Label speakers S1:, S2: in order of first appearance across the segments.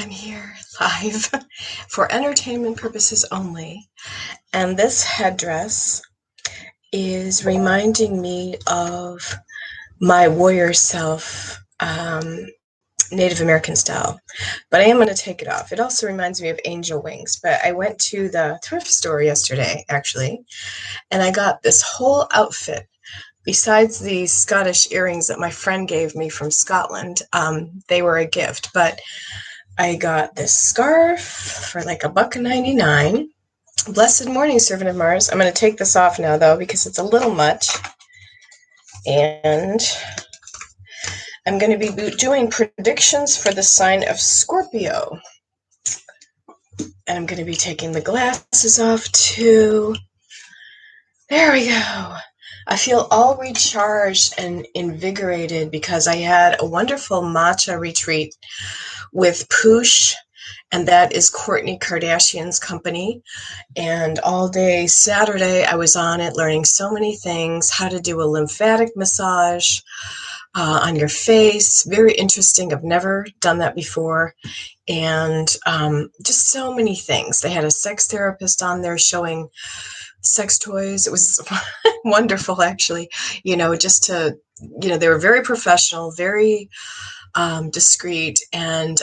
S1: I'm here live for entertainment purposes only. And this headdress is reminding me of my warrior self, Native American style. But I am going to take it off. It also reminds me of angel wings. But I went to the thrift store yesterday, actually, and I got this whole outfit. Besides the Scottish earrings that my friend gave me from Scotland, they were a gift. But I got this scarf for like $1.99. Blessed morning, servant of Mars. I'm going to take this off now, though, because it's a little much. And I'm going to be doing predictions for the sign of Scorpio. And I'm going to be taking the glasses off, too. There we go. I feel all recharged and invigorated because I had a wonderful matcha retreat with Poosh, and that is Kourtney Kardashian's company. And all day Saturday, I was on it learning so many things, how to do a lymphatic massage on your face. Very interesting. I've never done that before. And just so many things. They had a sex therapist on there showing sex toys. It was wonderful, actually, just to, they were very professional, very discreet, and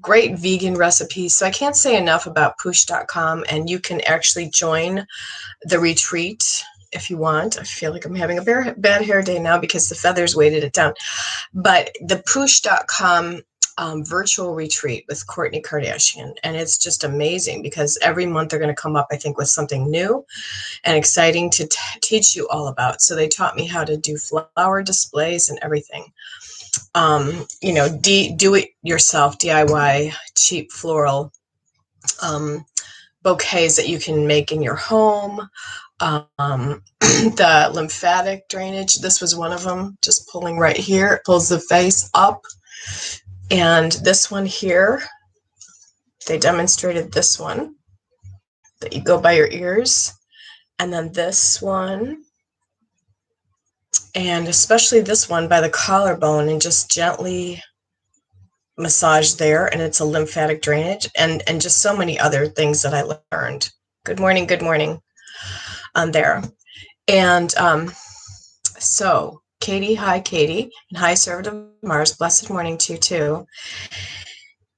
S1: great vegan recipes. So I can't say enough about push.com, and you can actually join the retreat if you want. I feel like I'm having a bad hair day now because the feathers weighted it down. But the push.com virtual retreat with Kourtney Kardashian, and it's just amazing because every month they're going to come up, I think, with something new and exciting to teach you all about. So they taught me how to do flower displays and everything. Do it yourself, DIY, cheap floral bouquets that you can make in your home. The lymphatic drainage, this was one of them, just pulling right here. It pulls the face up. And this one here, they demonstrated this one, that you go by your ears. And then this one, and especially this one by the collarbone, and just gently massage there. And it's a lymphatic drainage, and just so many other things that I learned. Good morning on there. And so Katie, hi Katie, and hi Servant of Mars, blessed morning to you too.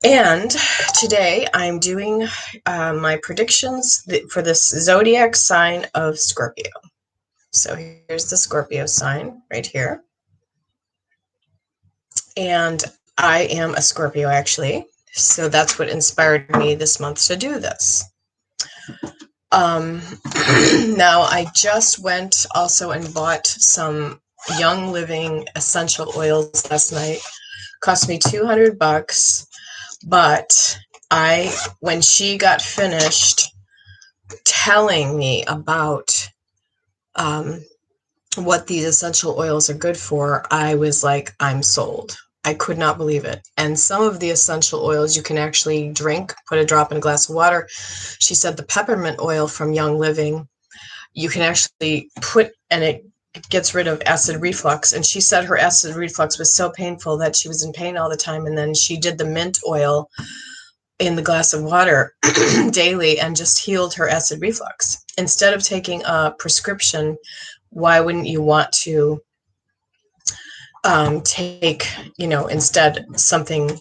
S1: And today I'm doing my predictions for this Zodiac sign of Scorpio. So here's the Scorpio sign right here. And I am a Scorpio, actually. So that's what inspired me this month to do this. Now, I just went also and bought some Young Living essential oils last night. Cost me $200, but when she got finished telling me about what these essential oils are good for, I was like, I'm sold. I could not believe it. And some of the essential oils you can actually drink, put a drop in a glass of water. She said the peppermint oil from Young Living, you can actually put, and it gets rid of acid reflux. And she said her acid reflux was so painful that she was in pain all the time. And then she did the mint oil in the glass of water daily and just healed her acid reflux. Instead of taking a prescription, why wouldn't you want to take, instead something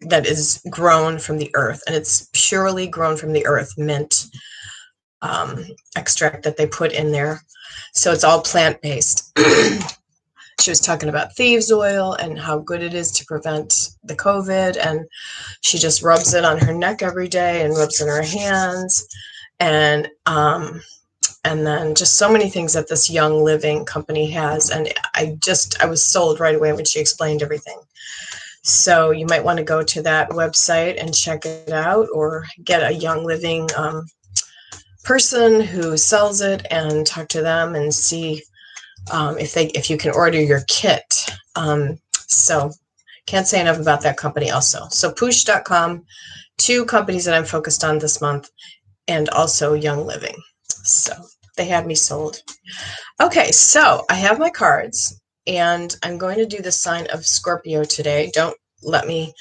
S1: that is grown from the earth, and it's purely grown from the earth, mint extract that they put in there. So it's all plant-based. She was talking about thieves oil and how good it is to prevent the COVID, and she just rubs it on her neck every day and rubs it in her hands, and then just so many things that this Young Living company has. And I was sold right away when she explained everything. So you might want to go to that website and check it out, or get a Young Living person who sells it and talk to them and see if you can order your kit. So can't say enough about that company also. So push.com, 2 companies that I'm focused on this month, and also Young Living. So they had me sold. Okay, so I have my cards, and I'm going to do the sign of Scorpio today. Don't let me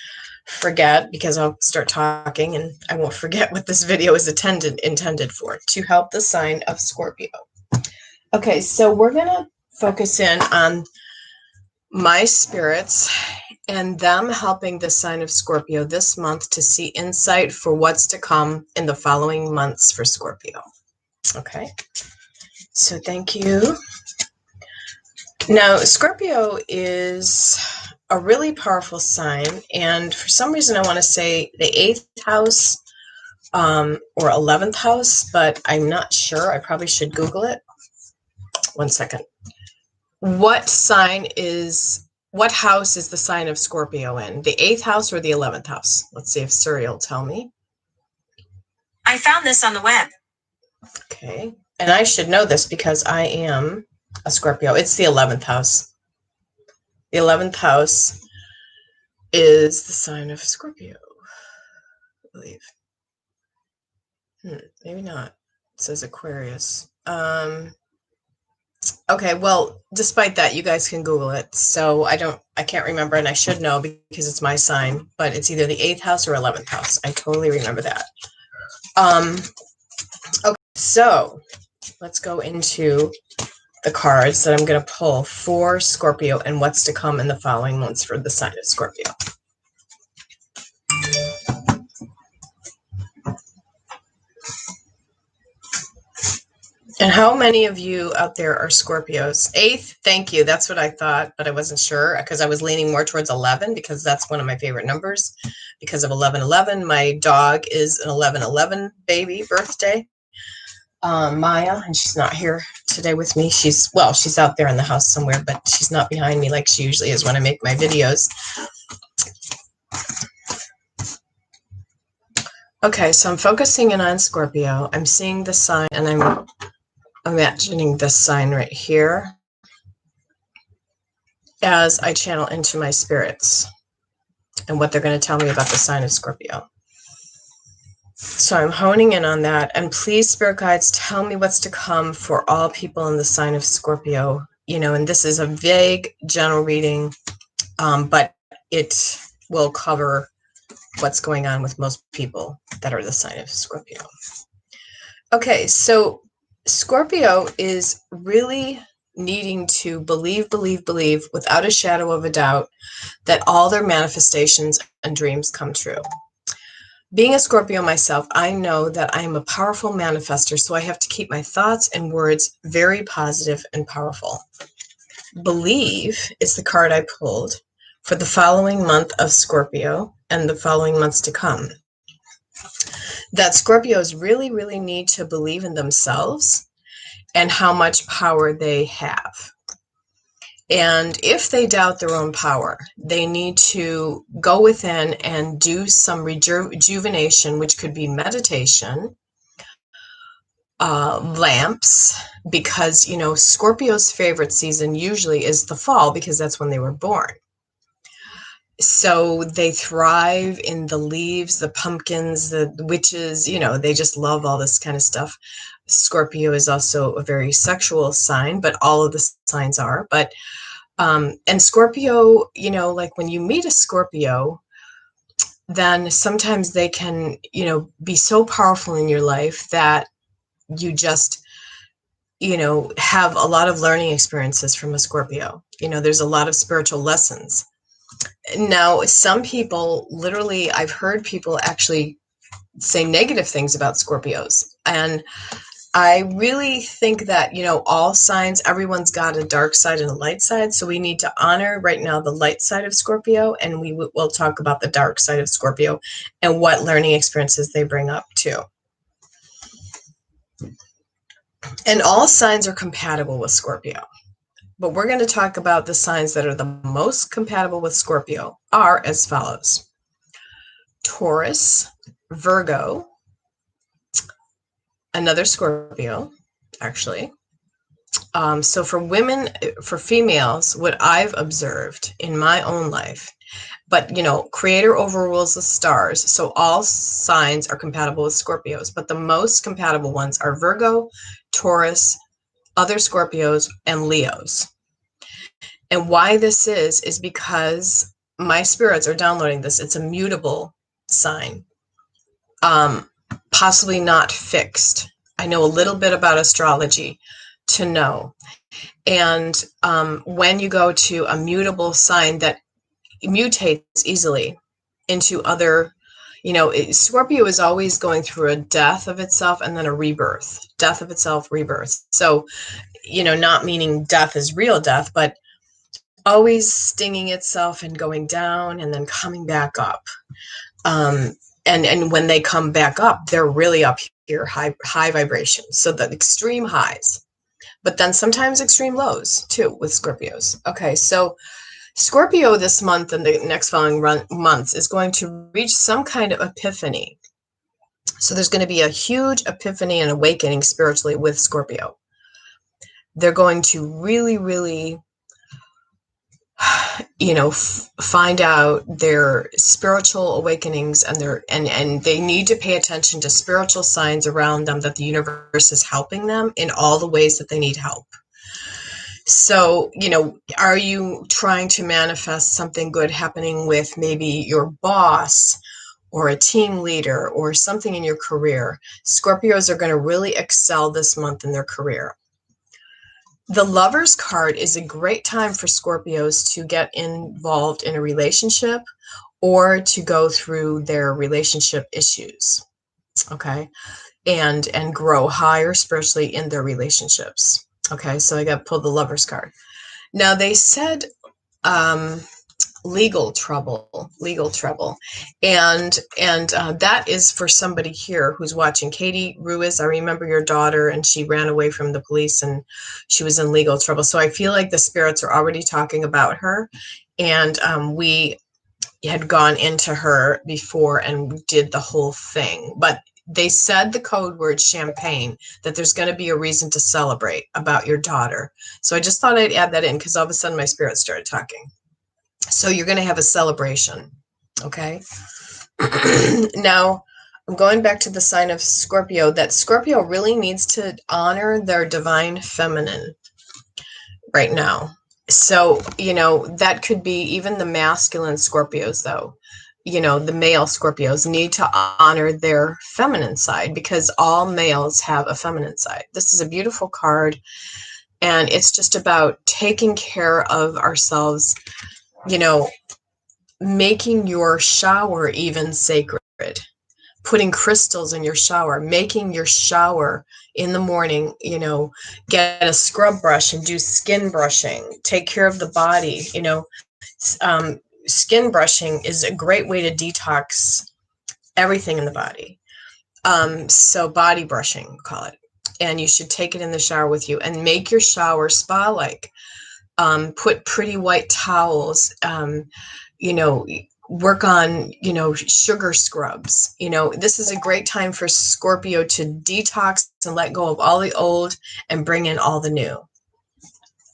S1: forget, because I'll start talking and I won't forget what this video is intended for, to help the sign of Scorpio. Okay, so we're going to focus in on my spirits and them helping the sign of Scorpio this month to see insight for what's to come in the following months for Scorpio. Okay, so thank you. Now, Scorpio is a really powerful sign, and for some reason I want to say the 8th house or 11th house, but I'm not sure. I probably should Google it. One second. What house is the sign of Scorpio in? The 8th house or the 11th house? Let's see if Suri will tell me.
S2: I found this on the web.
S1: Okay. And I should know this because I am a Scorpio. It's the 11th house. The 11th house is the sign of Scorpio, I believe. Maybe not. It says Aquarius. Okay, well, despite that, you guys can Google it. So I can't remember, and I should know because it's my sign, but it's either the 8th house or 11th house. I totally remember that. Okay, so let's go into the cards that I'm going to pull for Scorpio and what's to come in the following months for the sign of Scorpio. And how many of you out there are Scorpios? 8th, thank you. That's what I thought, but I wasn't sure because I was leaning more towards 11 because that's one of my favorite numbers because of 1111. My dog is an 1111 baby birthday. Maya, and she's not here today with me. She's out there in the house somewhere, but she's not behind me like she usually is when I make my videos. Okay, so I'm focusing in on Scorpio. I'm seeing the sign, and I'm imagining this sign right here as I channel into my spirits and what they're going to tell me about the sign of Scorpio. So I'm honing in on that. And please, spirit guides, tell me what's to come for all people in the sign of Scorpio. And this is a vague general reading, but it will cover what's going on with most people that are the sign of Scorpio. Okay, so Scorpio is really needing to believe without a shadow of a doubt that all their manifestations and dreams come true. Being a Scorpio myself, I know that I am a powerful manifester, so I have to keep my thoughts and words very positive and powerful. Believe is the card I pulled for the following month of Scorpio and the following months to come. That Scorpios really, really need to believe in themselves and how much power they have. And if they doubt their own power, they need to go within and do some rejuvenation, which could be meditation, lamps, because, Scorpio's favorite season usually is the fall because that's when they were born. So they thrive in the leaves, the pumpkins, the witches, they just love all this kind of stuff. Scorpio is also a very sexual sign, but all of the signs are. But and Scorpio, like when you meet a Scorpio, then sometimes they can, be so powerful in your life that you just, have a lot of learning experiences from a Scorpio. There's a lot of spiritual lessons. Now, some people, literally, I've heard people actually say negative things about Scorpios. And I really think that, all signs, everyone's got a dark side and a light side. So we need to honor right now the light side of Scorpio, and we'll talk about the dark side of Scorpio and what learning experiences they bring up too. And all signs are compatible with Scorpio. But we're going to talk about the signs that are the most compatible with Scorpio are as follows: Taurus, Virgo, another Scorpio, actually. So for women, for females, what I've observed in my own life, but, Creator overrules the stars. So all signs are compatible with Scorpios, but the most compatible ones are Virgo, Taurus, other Scorpios, and Leos. And why this is because my spirits are downloading this. It's a mutable sign, possibly not fixed. I know a little bit about astrology to know. And when you go to a mutable sign that mutates easily into other, Scorpio is always going through a death of itself and then a rebirth, death of itself, rebirth. So, not meaning death is real death, but always stinging itself and going down and then coming back up. And when they come back up, they're really up here, high vibrations. So the extreme highs, but then sometimes extreme lows too with Scorpios. Okay, so Scorpio this month and the next following months is going to reach some kind of epiphany. So there's going to be a huge epiphany and awakening spiritually with Scorpio. They're going to really, really, find out their spiritual awakenings and they need to pay attention to spiritual signs around them that the universe is helping them in all the ways that they need help. So, are you trying to manifest something good happening with maybe your boss or a team leader or something in your career? Scorpios are going to really excel this month in their career. The Lover's card is a great time for Scorpios to get involved in a relationship or to go through their relationship issues, okay, and grow higher spiritually in their relationships. Okay, so I got pulled the Lover's card. Now they said legal trouble, and that is for somebody here who's watching. Katie Ruiz, I remember your daughter, and she ran away from the police, and she was in legal trouble. So I feel like the spirits are already talking about her, and we had gone into her before and did the whole thing, but they said the code word champagne, that there's going to be a reason to celebrate about your daughter. So I just thought I'd add that in because all of a sudden my spirit started talking. So you're going to have a celebration. Okay. Now I'm going back to the sign of Scorpio, that Scorpio really needs to honor their divine feminine right now. So, that could be even the masculine Scorpios though. The male Scorpios need to honor their feminine side because all males have a feminine side. This is a beautiful card, and it's just about taking care of ourselves, making your shower even sacred, putting crystals in your shower, making your shower in the morning, get a scrub brush and do skin brushing, take care of the body, skin brushing is a great way to detox everything in the body. So body brushing, call it. And you should take it in the shower with you and make your shower spa-like. Put pretty white towels, work on, sugar scrubs. This is a great time for Scorpio to detox and let go of all the old and bring in all the new.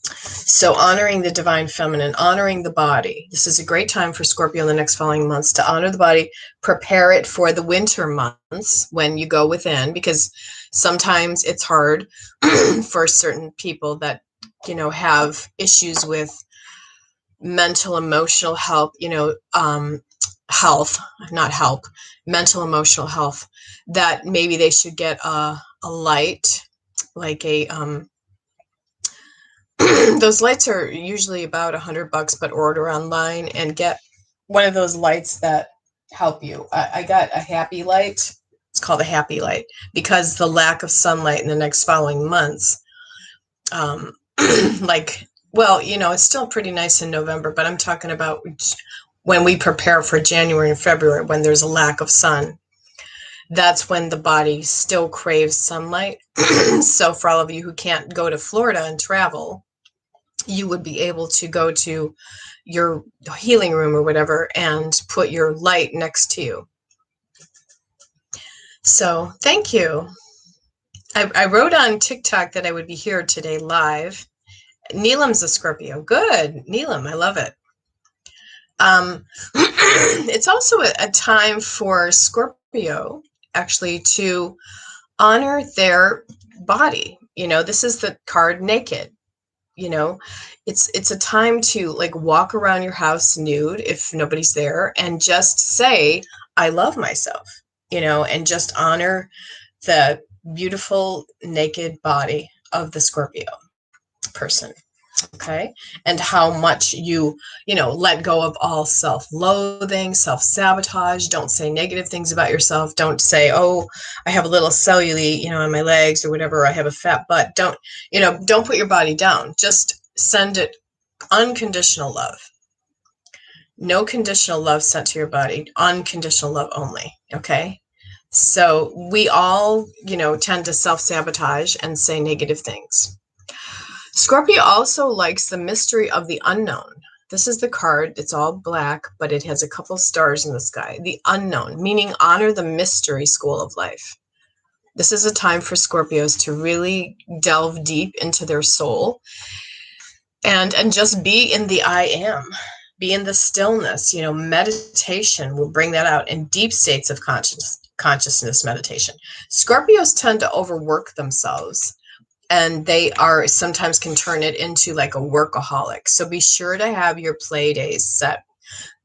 S1: So honoring the divine feminine, honoring the body. This is a great time for Scorpio in the next following months to honor the body, prepare it for the winter months when you go within, because sometimes it's hard for certain people that, have issues with mental, emotional health, mental, emotional health, that maybe they should get a light, like a, those lights are usually about $100, but order online and get one of those lights that help you. I got a happy light. It's called a happy light because the lack of sunlight in the next following months, it's still pretty nice in November, but I'm talking about when we prepare for January and February, when there's a lack of sun. That's when the body still craves sunlight. So for all of you who can't go to Florida and travel, you would be able to go to your healing room or whatever and put your light next to you. So thank you. I wrote on TikTok that I would be here today live. Neelam's a Scorpio. Good. Neelam, I love it. It's also a time for Scorpio actually to honor their body. This is the card naked. You know, it's a time to like walk around your house nude if nobody's there and just say, I love myself, you know, and just honor the beautiful naked body of the Scorpio person. Okay. And how much you know, let go of all self-loathing, self-sabotage. Don't say negative things about yourself. Don't say, oh, I have a little cellulite, you know, on my legs or whatever. Or I have a fat butt. Don't, you know, don't put your body down. Just send it unconditional love. No conditional love sent to your body. Unconditional love only. Okay. So we all, you know, tend to self-sabotage and say negative things. Scorpio also likes the mystery of the unknown. This is the card. It's all black, but it has a couple stars in the sky. The unknown, meaning honor the mystery school of life. This is a time for Scorpios to really delve deep into their soul and just be in the I am. Be in the stillness. You know, meditation will bring that out, in deep states of consciousness meditation. Scorpios tend to overwork themselves, and they are sometimes can turn it into like a workaholic. So be sure to have your play days set.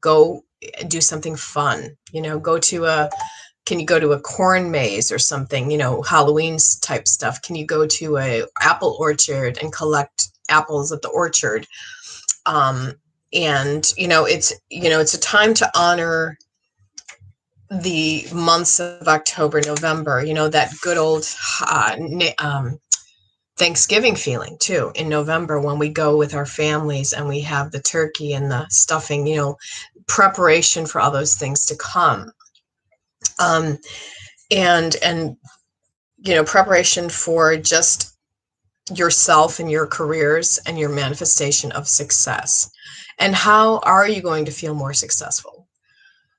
S1: Go do something fun. You know, can you go to a corn maze or something, you know, Halloween type stuff? Can you go to a apple orchard and collect apples at the orchard? And, you know, it's a time to honor the months of October, November, you know, that good old Thanksgiving feeling too in November, when we go with our families and we have the turkey and the stuffing, you know, preparation for all those things to come. And you know, preparation for just yourself and your careers and your manifestation of success. And how are you going to feel more successful?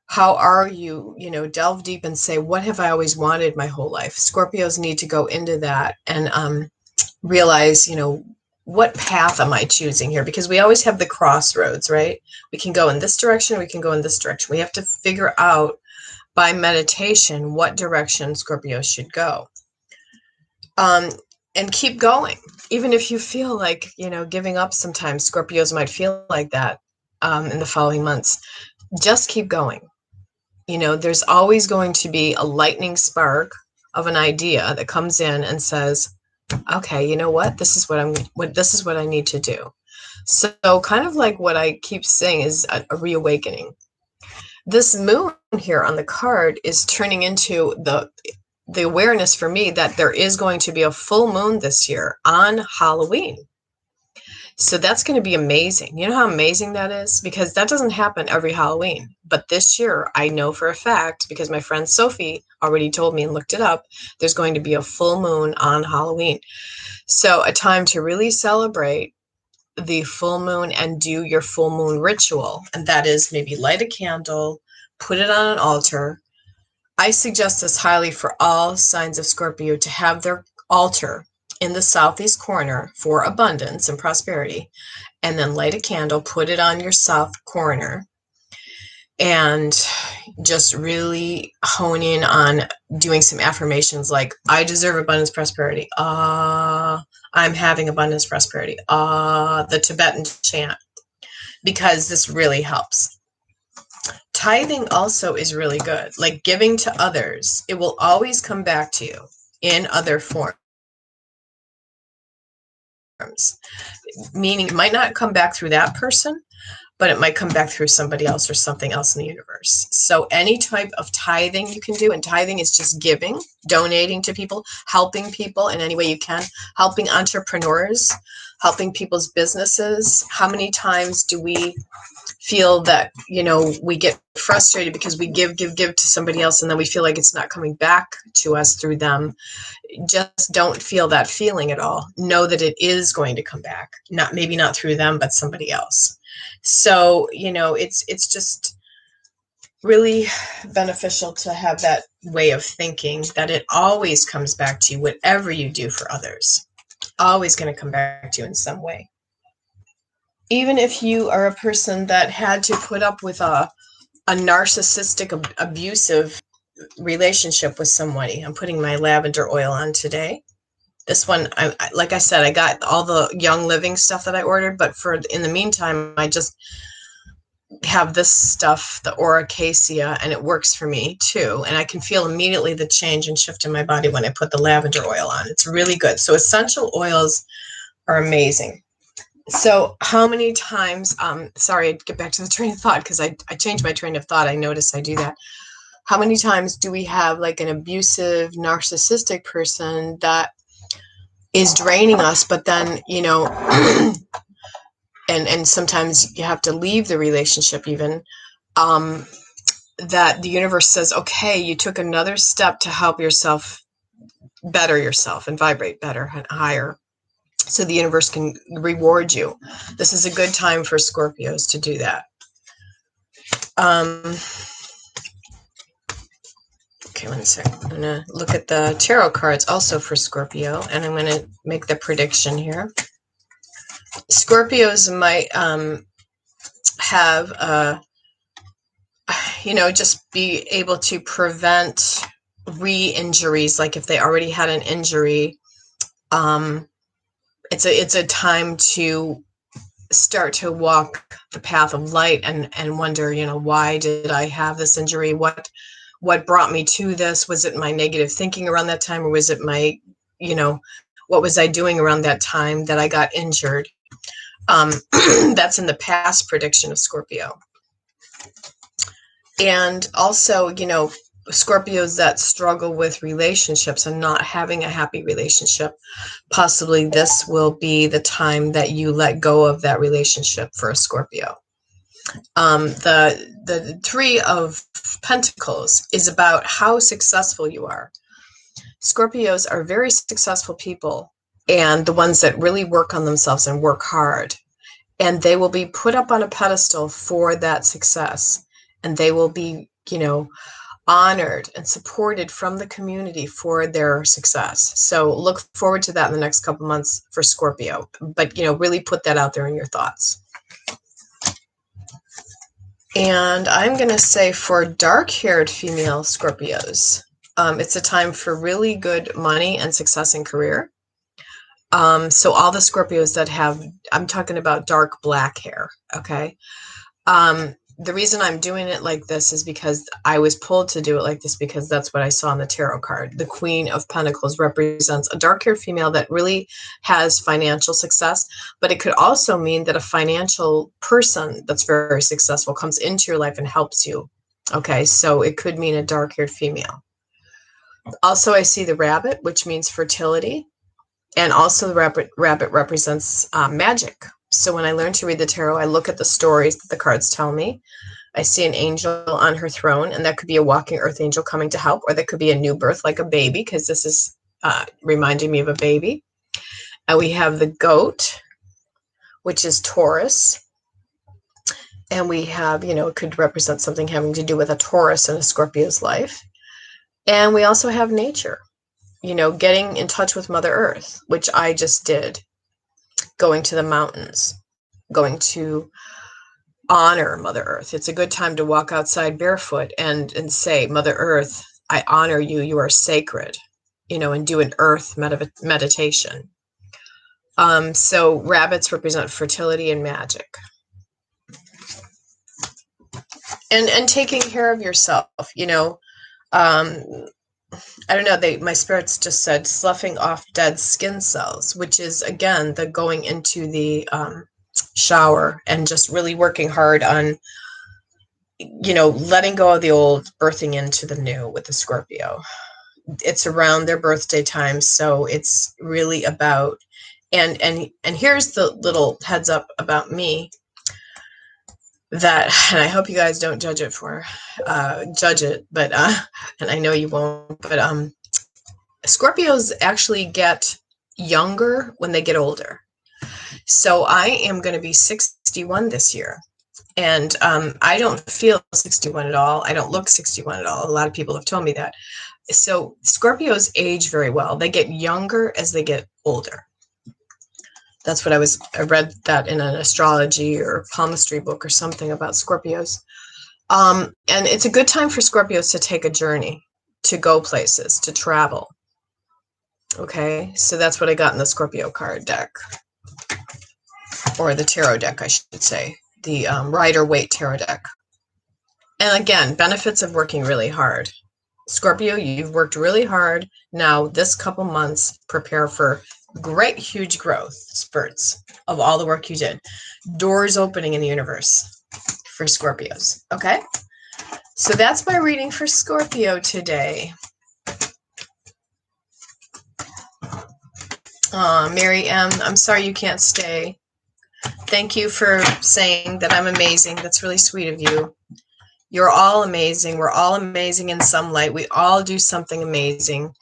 S1: How are you, you know, delve deep and say, what have I always wanted my whole life? Scorpios need to go into that and realize, you know, what path am I choosing here? Because we always have the crossroads, right? We can go in this direction, we can go in this direction. We have to figure out by meditation what direction Scorpio should go. And keep going. Even if you feel like, you know, giving up sometimes, Scorpios might feel like that in the following months. Just keep going. You know, there's always going to be a lightning spark of an idea that comes in and says, okay, you know what? This is what I need to do. So kind of like what I keep saying is a reawakening. This moon here on the card is turning into the awareness for me that there is going to be a full moon this year on Halloween. So that's going to be amazing. You know how amazing that is? Because that doesn't happen every Halloween. But this year, I know for a fact, because my friend Sophie already told me and looked it up, there's going to be a full moon on Halloween. So a time to really celebrate the full moon and do your full moon ritual. And that is maybe light a candle, put it on an altar. I suggest this highly for all signs of Scorpio to have their altar in the southeast corner for abundance and prosperity, and then light a candle, put it on your south corner, and just really hone in on doing some affirmations like, I deserve abundance, prosperity. I'm having abundance, prosperity. The Tibetan chant, because this really helps. Tithing also is really good, like giving to others. It will always come back to you in other forms. Meaning it might not come back through that person, but it might come back through somebody else or something else in the universe. So any type of tithing you can do, and tithing is just giving, donating to people, helping people in any way you can, helping entrepreneurs, helping people's businesses. How many times do we feel that, you know, we get frustrated because we give to somebody else and then we feel like it's not coming back to us through them? Just don't feel that feeling at all. Know that it is going to come back, maybe not through them, but somebody else. So, you know, it's just really beneficial to have that way of thinking, that it always comes back to you. Whatever you do for others, always going to come back to you in some way. Even if you are a person that had to put up with a narcissistic, abusive relationship with somebody. I'm putting my lavender oil on today. This one, like I said, I got all the Young Living stuff that I ordered, but in the meantime, I just have this stuff, the Oracacia, and it works for me too. And I can feel immediately the change and shift in my body when I put the lavender oil on. It's really good. So essential oils are amazing. So how many times, sorry, I'd get back to the train of thought because I changed my train of thought. I notice I do that. How many times do we have like an abusive, narcissistic person that is draining us, but then, you know, and sometimes you have to leave the relationship even, that the universe says, okay, you took another step to help yourself better yourself and vibrate better and higher. So the universe can reward you. This is a good time for Scorpios to do that. Okay, 1 second. I'm going to look at the tarot cards also for Scorpio, and I'm going to make the prediction here. Scorpios might have, you know, just be able to prevent re-injuries. Like if they already had an injury, it's a time to start to walk the path of light and wonder, you know, why did I have this injury? What brought me to this? Was it my negative thinking around that time, or was it my, you know, what was I doing around that time that I got injured? That's in the past prediction of Scorpio. And also, you know, Scorpios that struggle with relationships and not having a happy relationship, possibly this will be the time that you let go of that relationship for a Scorpio. The Three of Pentacles is about how successful you are. Scorpios are very successful people, and the ones that really work on themselves and work hard. And they will be put up on a pedestal for that success. And they will be, you know, honored and supported from the community for their success. So look forward to that in the next couple months for Scorpio. But, you know, really put that out there in your thoughts. And I'm going to say for dark-haired female Scorpios, it's a time for really good money and success in career. So all the Scorpios that have, I'm talking about dark black hair, okay? The reason I'm doing it like this is because I was pulled to do it like this because that's what I saw on the tarot card. The Queen of Pentacles represents a dark-haired female that really has financial success, but it could also mean that a financial person that's very successful comes into your life and helps you. Okay, so it could mean a dark-haired female. Also, I see the rabbit, which means fertility. And also the rabbit represents magic. So when I learn to read the tarot, I look at the stories that the cards tell me. I see an angel on her throne, and that could be a walking earth angel coming to help, or that could be a new birth like a baby, because this is reminding me of a baby. And we have the goat, which is Taurus. And we have, you know, it could represent something having to do with a Taurus in a Scorpio's life. And we also have nature. You know, getting in touch with Mother Earth, which I just did, going to the mountains, going to honor Mother Earth. It's a good time to walk outside barefoot and say, Mother Earth, I honor you. You are sacred, you know, and do an earth meditation. So rabbits represent fertility and magic. And taking care of yourself, you know, I don't know, my spirits just said sloughing off dead skin cells, which is, again, the going into the shower and just really working hard on, you know, letting go of the old, birthing into the new with the Scorpio. It's around their birthday time, so it's really about, and here's the little heads up about me that, and I hope you guys don't judge it, but and I know you won't, but Scorpios actually get younger when they get older. So I am going to be 61 this year, and I don't feel 61 at all. I don't look 61 at all. A lot of people have told me that. So Scorpios age very well. They get younger as they get older. That's what I read that in an astrology or palmistry book or something about Scorpios. And it's a good time for Scorpios to take a journey, to go places, to travel. Okay, so that's what I got in the Scorpio card deck, or the tarot deck, I should say, the Rider-Waite tarot deck. And again, benefits of working really hard. Scorpio, you've worked really hard. Now, this couple months, prepare for great, huge growth spurts of all the work you did. Doors opening in the universe for Scorpios. Okay? So that's my reading for Scorpio today. Mary M., I'm sorry you can't stay. Thank you for saying that I'm amazing. That's really sweet of you. You're all amazing. We're all amazing in some light. We all do something amazing.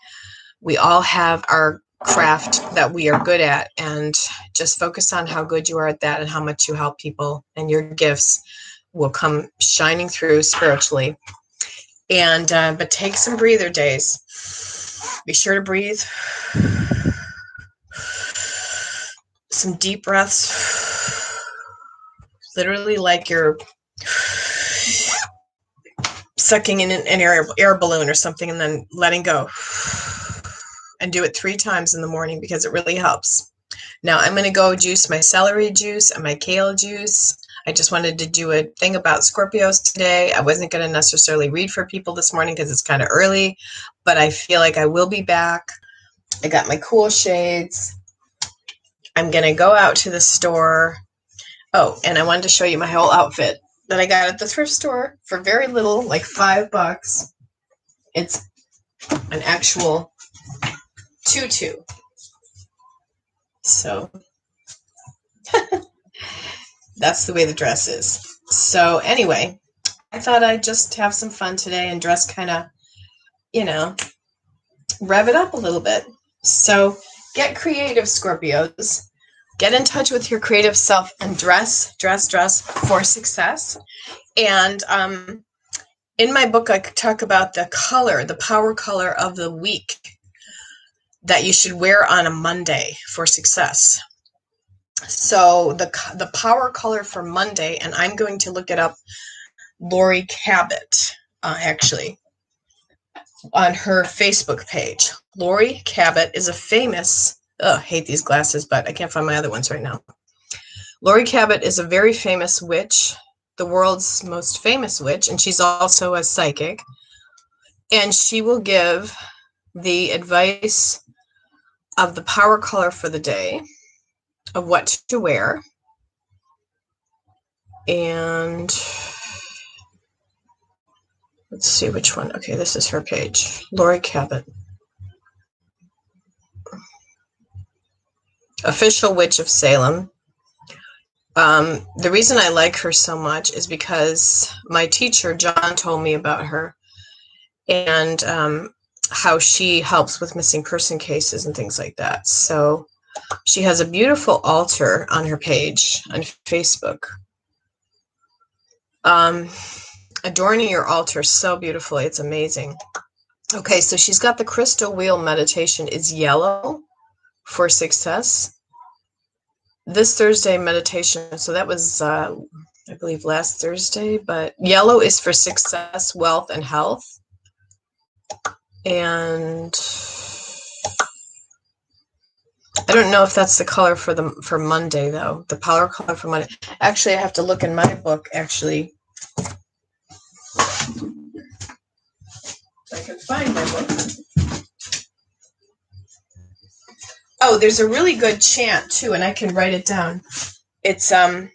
S1: We all have our craft that we are good at, and just focus on how good you are at that and how much you help people, and your gifts will come shining through spiritually. And but take some breather days. Be sure to breathe. Some deep breaths. Literally like you're sucking in an air balloon or something, and then letting go. And do it 3 times in the morning because it really helps. Now I'm going to go juice my celery juice and my kale juice. I just wanted to do a thing about Scorpios today. I wasn't going to necessarily read for people this morning because it's kind of early, but I feel like I will be back. I got my cool shades. I'm going to go out to the store. Oh, and I wanted to show you my whole outfit that I got at the thrift store for very little, like $5. It's an actual tutu. So that's the way the dress is. So anyway, I thought I'd just have some fun today and dress kind of, rev it up a little bit. So get creative, Scorpios. Get in touch with your creative self and dress for success. And in my book, I talk about the color, the power color of the week that you should wear on a Monday for success. So the power color for Monday, and I'm going to look it up, Lori Cabot, actually, on her Facebook page. Lori Cabot is a famous, hate these glasses, but I can't find my other ones right now. Lori Cabot is a very famous witch, the world's most famous witch, and she's also a psychic. And she will give the advice of the power color for the day, of what to wear. And let's see which one. Okay, this is her page. Lori Cabot. Official Witch of Salem. The reason I like her so much is because my teacher, John, told me about her and how she helps with missing person cases and things like that. So she has a beautiful altar on her page on Facebook. Adorning your altar so beautifully. It's amazing. Okay, so she's got the crystal wheel meditation is yellow for success. This Thursday meditation, so that was, I believe, last Thursday, but yellow is for success, wealth, and health. And I don't know if that's the color for Monday, though. The power color for Monday. Actually, I have to look in my book, actually. I can find my book. Oh, there's a really good chant, too, and I can write it down. It's a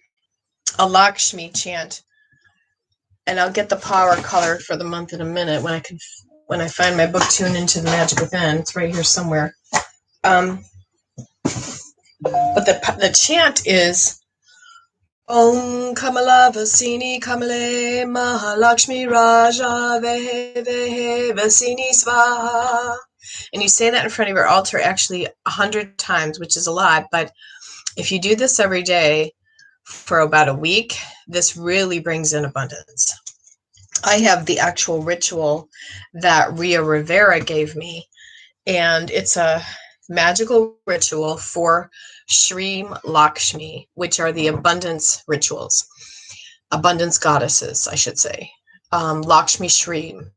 S1: Lakshmi chant. And I'll get the power color for the month in a minute when I find my book, Tune Into the Magic Within. It's right here somewhere. But the chant is Om Kamala Vasini Kamale Mahalakshmi Raja Vehe Vehe Vasini Svaha. And you say that in front of your altar actually 100 times, which is a lot. But if you do this every day for about a week, this really brings in abundance. I have the actual ritual that Ria Rivera gave me, and it's a magical ritual for Shreem Lakshmi, which are the abundance rituals, abundance goddesses, I should say, Lakshmi Shreem.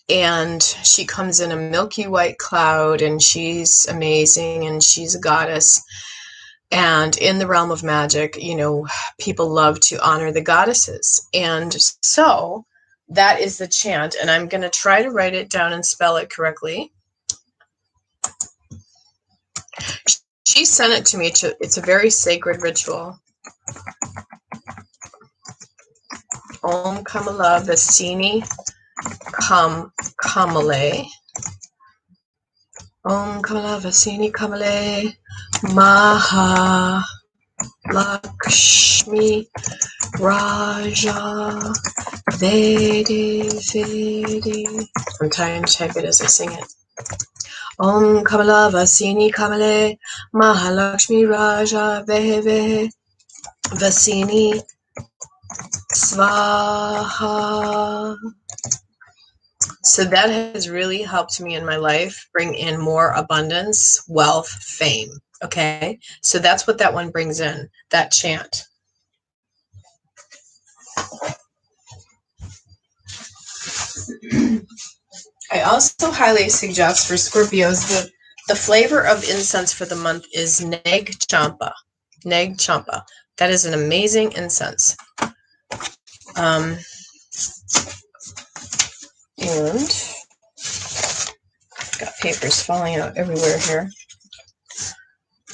S1: and she comes in a milky white cloud, and she's amazing, and she's a goddess. And in the realm of magic, you know, people love to honor the goddesses. And so that is the chant. And I'm going to try to write it down and spell it correctly. She sent it to me. It's a very sacred ritual. Om Kamala Vasini Kamale. Om Kamala Vasini Kamale Maha Lakshmi Raja Vedi Vedi. I'm trying to type it as I sing it. Om Kamala Vasini Kamale Mahalakshmi Raja Vedi Vasini Swaha. So that has really helped me in my life bring in more abundance, wealth, fame. Okay, so that's what that one brings in, that chant. I also highly suggest for Scorpios the flavor of incense for the month is Neg Champa. Neg Champa. That is an amazing incense. And got papers falling out everywhere here.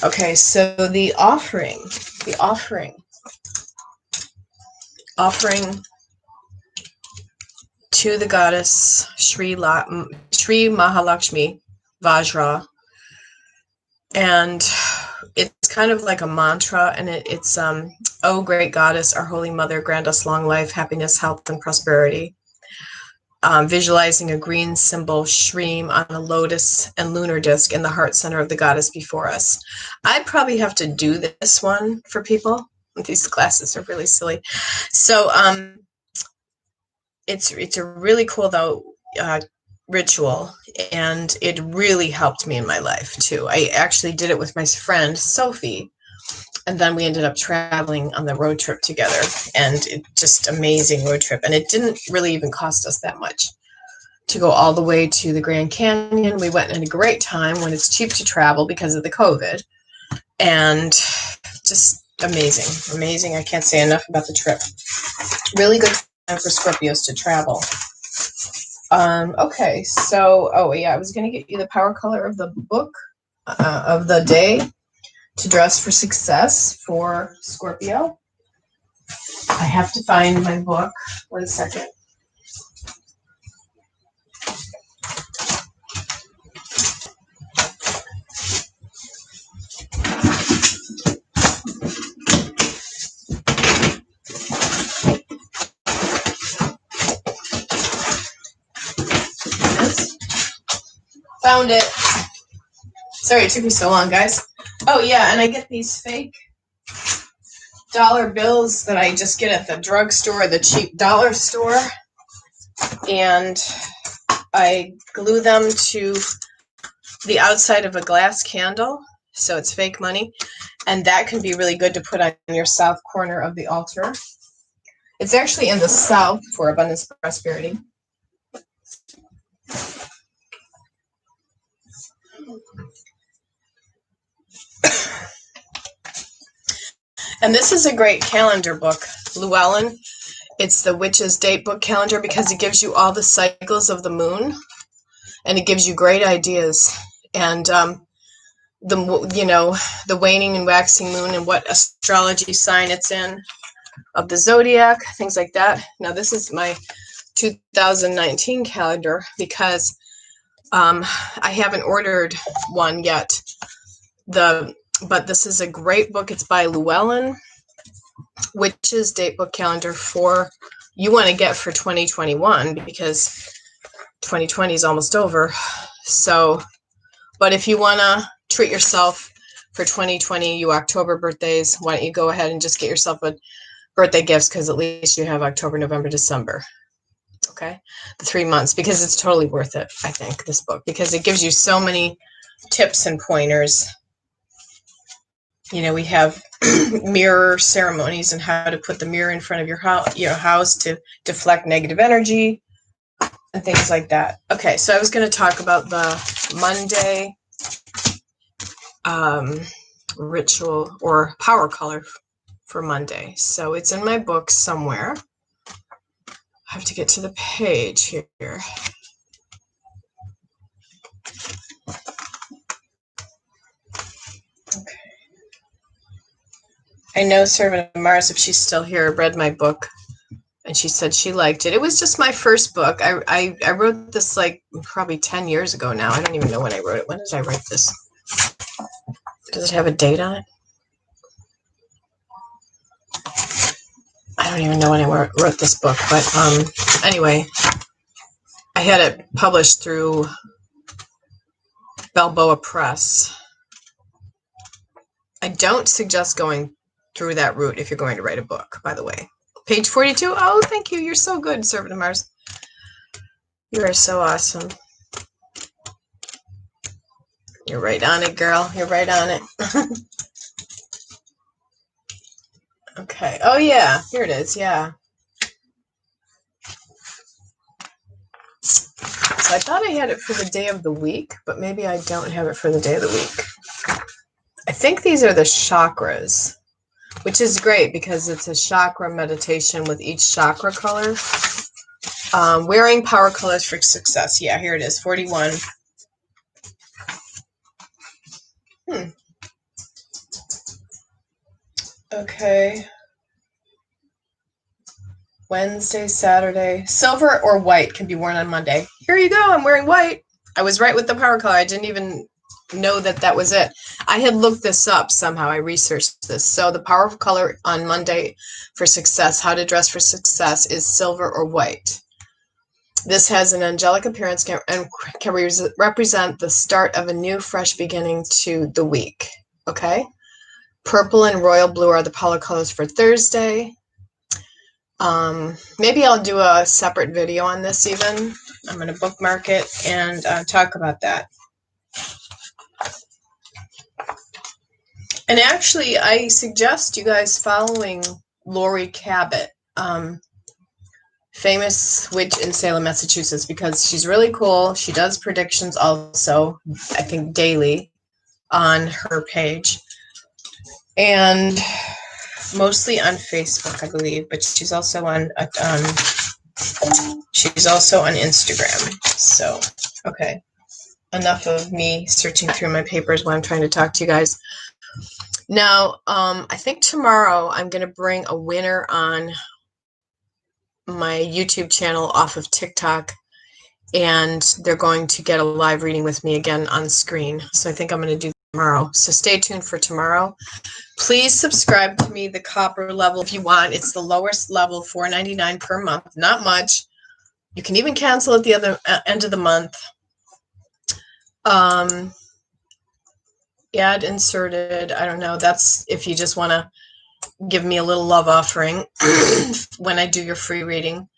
S1: Okay, so the offering to the goddess Sri Mahalakshmi Vajra, and it's kind of like a mantra, and it's oh great goddess, our holy mother, grant us long life, happiness, health, and prosperity. Visualizing a green symbol, Shreem, on a lotus and lunar disc in the heart center of the goddess before us. I probably have to do this one for people. These glasses are really silly. So it's a really cool though ritual, and it really helped me in my life too. I actually did it with my friend Sophie, and then we ended up traveling on the road trip together, and it just amazing road trip. And it didn't really even cost us that much to go all the way to the Grand Canyon. We went in a great time when it's cheap to travel because of the COVID, and just amazing, amazing. I can't say enough about the trip. Really good time for Scorpios to travel. Okay, so, oh yeah, I was going to get you the power color of the book of the day to dress for success for Scorpio. I have to find my book. 1 second. Found it. Sorry it took me so long, guys. Oh yeah, and I get these fake dollar bills that I just get at the drugstore, the cheap dollar store, and I glue them to the outside of a glass candle, so it's fake money, and that can be really good to put on your south corner of the altar. It's actually in the south for abundance and prosperity. And this is a great calendar book, Llewellyn. It's the Witch's Date Book calendar because it gives you all the cycles of the moon, and it gives you great ideas. And the waning and waxing moon and what astrology sign it's in, of the Zodiac, things like that. Now this is my 2019 calendar because I haven't ordered one yet. But this is a great book. It's by Llewellyn, Witch's Date Book calendar you want to get for 2021 because 2020 is almost over. So, but if you want to treat yourself for 2020, you October birthdays, why don't you go ahead and just get yourself a birthday gifts, because at least you have October, November, December. Okay, the 3 months, because it's totally worth it, I think, this book, because it gives you so many tips and pointers. You know, we have mirror ceremonies and how to put the mirror in front of your house to deflect negative energy. and things like that. Okay, so I was going to talk about the Monday ritual or power color for Monday. So it's in my book somewhere. I have to get to the page here. Okay. I know Servant of Mars, if she's still here, read my book, and she said she liked it. It was just my first book. I wrote this like probably 10 years ago now. I don't even know when I wrote it. When did I write this? Does it have a date on it? I don't even know when I wrote this book, but anyway, I had it published through Balboa Press. I don't suggest going through that route if you're going to write a book, by the way. Page 42. Oh, thank you. You're so good, Servant of Mars. You are so awesome. You're right on it, girl. You're right on it. Okay. Oh, yeah. Here it is. Yeah. So I thought I had it for the day of the week, but maybe I don't have it for the day of the week. I think these are the chakras, which is great because it's a chakra meditation with each chakra color. Wearing power colors for success. Yeah, here it is, 41. Okay. Wednesday, Saturday. Silver or white can be worn on Monday. Here you go. I'm wearing white. I was right with the power color. I didn't even know that that was it. I had looked this up somehow. I researched this. So the power color on Monday for success, how to dress for success, is silver or white. This has an angelic appearance and can represent the start of a new, fresh beginning to the week. Okay? Purple and royal blue are the power colors for Thursday. Maybe I'll do a separate video on this even. I'm going to bookmark it and talk about that. And actually, I suggest you guys following Lori Cabot, famous witch in Salem, Massachusetts, because she's really cool. She does predictions also, I think, daily on her page. And mostly on Facebook, I believe, but she's also on Instagram. So, okay, enough of me searching through my papers while I'm trying to talk to you guys. Now, I think tomorrow I'm going to bring a winner on my YouTube channel off of TikTok, and they're going to get a live reading with me again on screen. So I think I'm going to do tomorrow. So stay tuned for tomorrow. Please subscribe to me, the copper level, if you want. It's the lowest level, $4.99 per month. Not much. You can even cancel at the other end of the month. Add inserted. I don't know. That's if you just want to give me a little love offering when I do your free reading.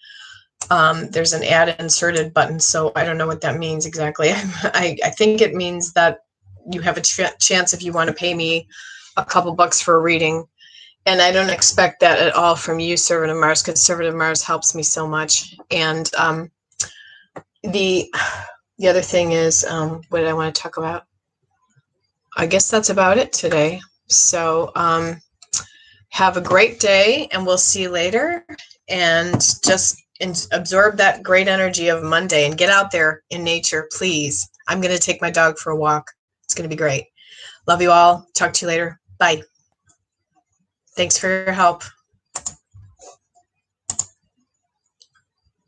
S1: There's an add inserted button, so I don't know what that means exactly. I think it means that you have a chance if you want to pay me a couple bucks for a reading. And I don't expect that at all from you, Servant of Mars, because Servant of Mars helps me so much. And the other thing is, what did I want to talk about? I guess that's about it today. So have a great day, and we'll see you later. And just absorb that great energy of Monday and get out there in nature, please. I'm going to take my dog for a walk. It's going to be great. Love you all. Talk to you later. Bye. Thanks for your help.